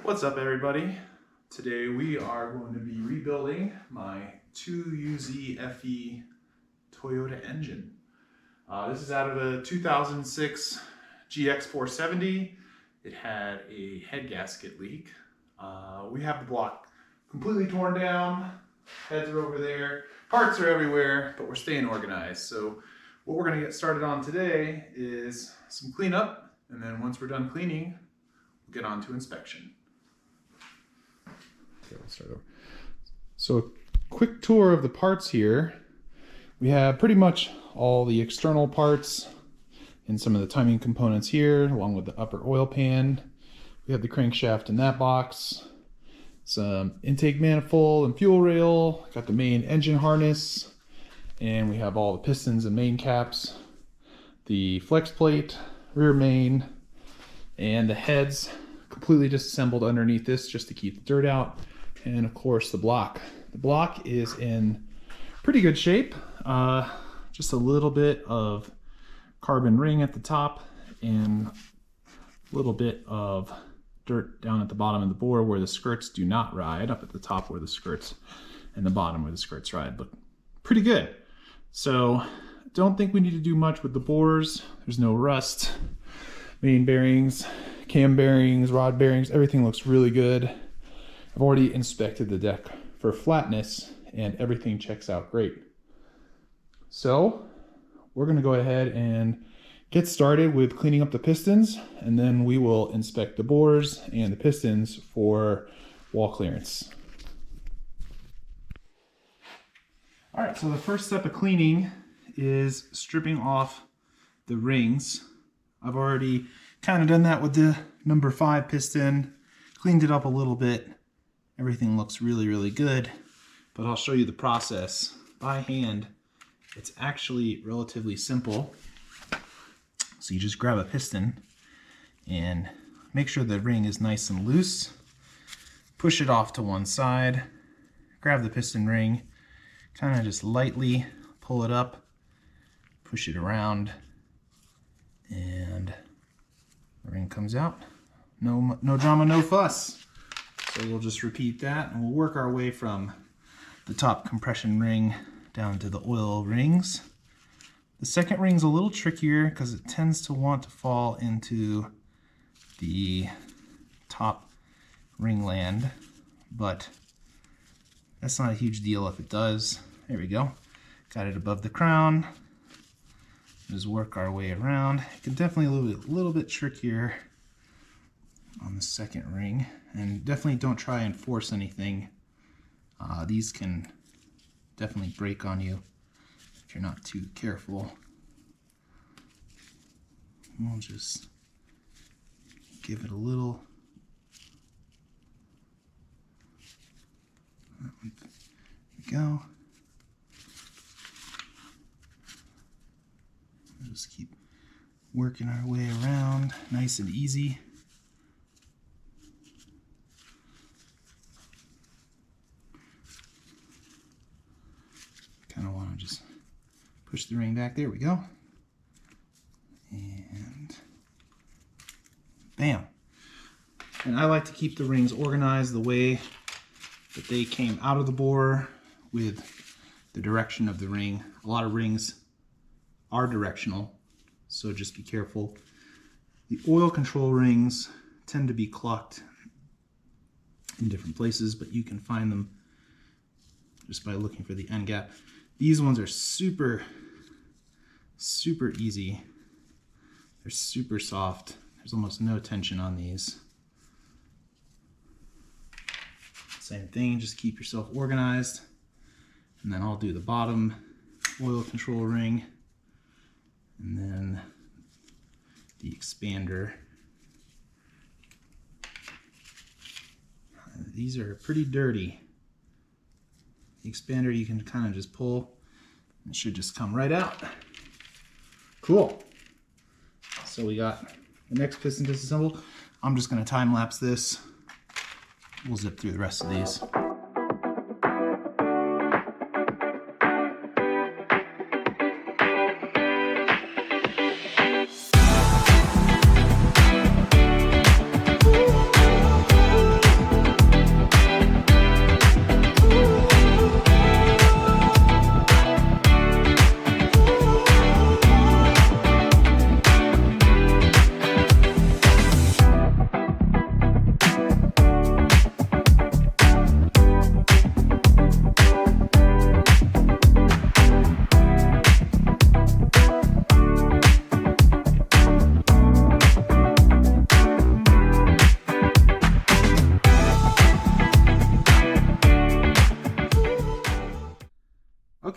What's up, everybody? Today we are going to be rebuilding my 2UZ FE Toyota engine. This is out of a 2006 GX470. It had a head gasket leak. We have the block completely torn down. Heads are over there. Parts are everywhere, but we're staying organized. So what we're going to get started on today is some cleanup, and then once we're done cleaning, we'll get on to inspection. Okay, we'll start over. So a quick tour of the parts here. We have pretty much all the external parts and some of the timing components here, along with the upper oil pan. We have the crankshaft in that box, some intake manifold and fuel rail, got the main engine harness, and we have all the pistons and main caps, the flex plate, rear main, and the heads completely disassembled underneath this just to keep the dirt out. And of course the block. The block is in pretty good shape. Just a little bit of carbon ring at the top and a little bit of dirt down at the bottom of the bore where the skirts do not ride, up at the top where the skirts and the bottom where the skirts ride. But pretty good. So don't think we need to do much with the bores. There's no rust. Main bearings, cam bearings, rod bearings, everything looks really good. I've already inspected the deck for flatness and everything checks out great. So we're going to go ahead and get started with cleaning up the pistons, and then we will inspect the bores and the pistons for wall clearance. All right, so the first step of cleaning is stripping off the rings. I've already kind of done that with the number 5 piston, cleaned it up a little bit. Everything looks really, really good, but I'll show you the process by hand. It's actually relatively simple. So you just grab a piston and make sure the ring is nice and loose. Push it off to one side, grab the piston ring, kind of just lightly pull it up, push it around, and the ring comes out. No drama, no fuss. So we'll just repeat that and we'll work our way from the top compression ring down to the oil rings. The second ring's a little trickier because it tends to want to fall into the top ringland, but that's not a huge deal if it does. There we go. Got it above the crown. Just work our way around. It can definitely a little bit trickier on the second ring, and definitely don't try and force anything. These can definitely break on you if you're not too careful. We'll just give it a little. There we go. We'll just keep working our way around, nice and easy. Kind of want to just push the ring back. There we go. And bam. And I like to keep the rings organized the way that they came out of the bore with the direction of the ring. A lot of rings are directional, so just be careful. The oil control rings tend to be clocked in different places, but you can find them just by looking for the end gap. These ones are super easy. They're super soft. There's almost no tension on these. Same thing, just keep yourself organized. And then I'll do the bottom oil control ring, and then the expander. These are pretty dirty. The expander you can kind of just pull, it should just come right out. Cool. So we got the next piston disassembled. I'm just going to time lapse this. We'll zip through the rest of these.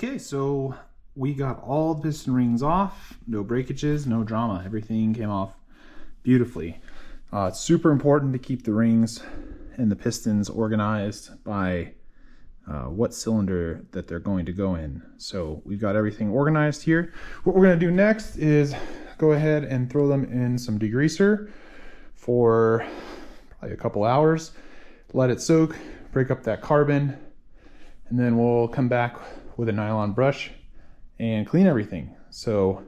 Okay, so we got all the piston rings off, no breakages, no drama. Everything came off beautifully. It's super important to keep the rings and the pistons organized by what cylinder that they're going to go in. So we've got everything organized here. What we're going to do next is go ahead and throw them in some degreaser for probably a couple hours. Let it soak, break up that carbon, and then we'll come back with a nylon brush and clean everything. So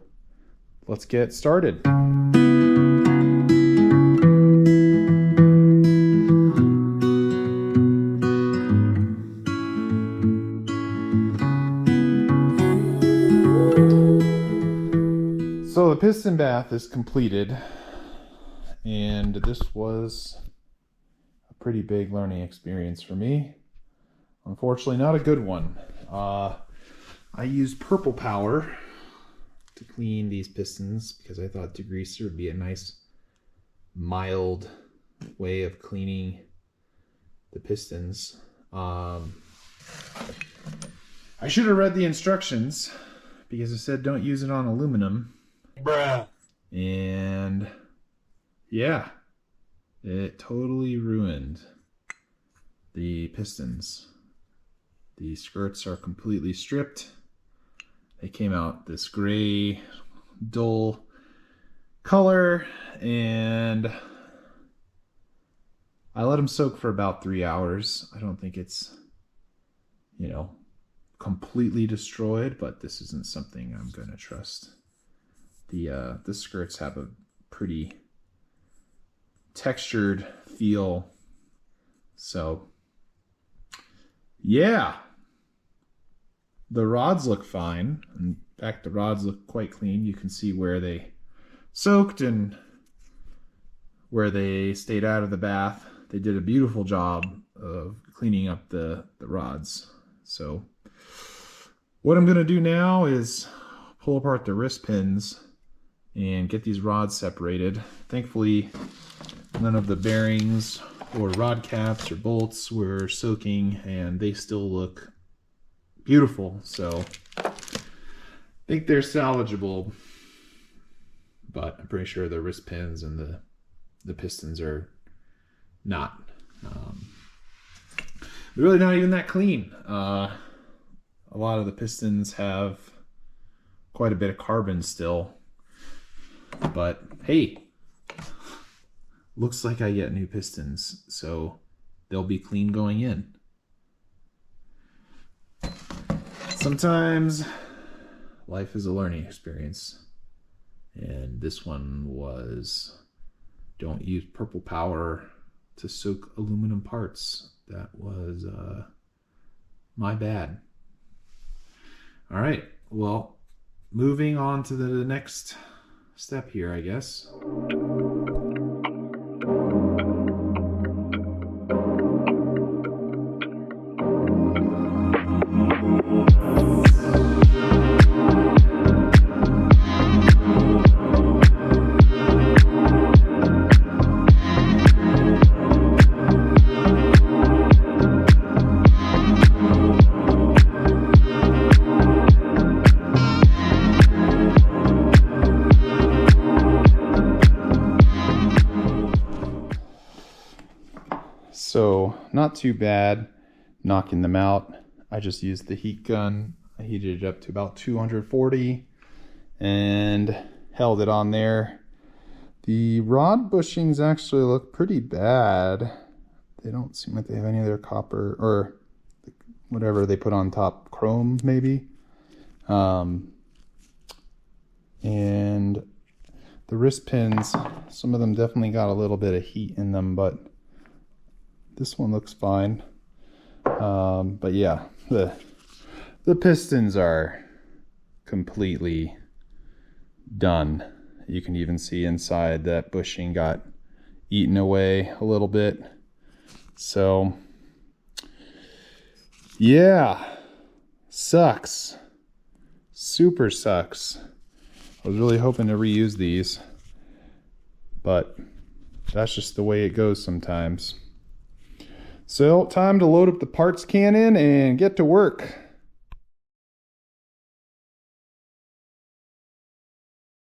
let's get started. So the piston bath is completed, and this was a pretty big learning experience for me. Unfortunately, not a good one. I used Purple Power to clean these pistons because I thought degreaser would be a nice, mild way of cleaning the pistons. I should have read the instructions because it said don't use it on aluminum. Bruh. And yeah, it totally ruined the pistons. The skirts are completely stripped. They came out this gray, dull color, and I let them soak for about 3 hours. I don't think it's, completely destroyed, but this isn't something I'm gonna trust. The skirts have a pretty textured feel, so yeah. The rods look fine. In fact, the rods look quite clean. You can see where they soaked and where they stayed out of the bath. They did a beautiful job of cleaning up the rods. So what I'm going to do now is pull apart the wrist pins and get these rods separated. Thankfully, none of the bearings or rod caps or bolts were soaking, and they still look beautiful. So I think they're salvageable, but I'm pretty sure the wrist pins and the pistons are not. They're really not even that clean. A lot of the pistons have quite a bit of carbon still, but hey, looks like I get new pistons, so they'll be clean going in. Sometimes life is a learning experience, and this one was don't use Purple Power to soak aluminum parts. That was my bad. All right, well, moving on to the next step here, I guess. So not too bad knocking them out. I just used the heat gun. I heated it up to about 240 and held it on there. The rod bushings actually look pretty bad. They don't seem like they have any of their copper or whatever they put on top, chrome maybe. And the wrist pins, some of them definitely got a little bit of heat in them, but this one looks fine. But yeah, the pistons are completely done. You can even see inside that bushing got eaten away a little bit. So yeah, sucks. Super sucks. I was really hoping to reuse these, but that's just the way it goes sometimes. So time to load up the parts cannon and get to work.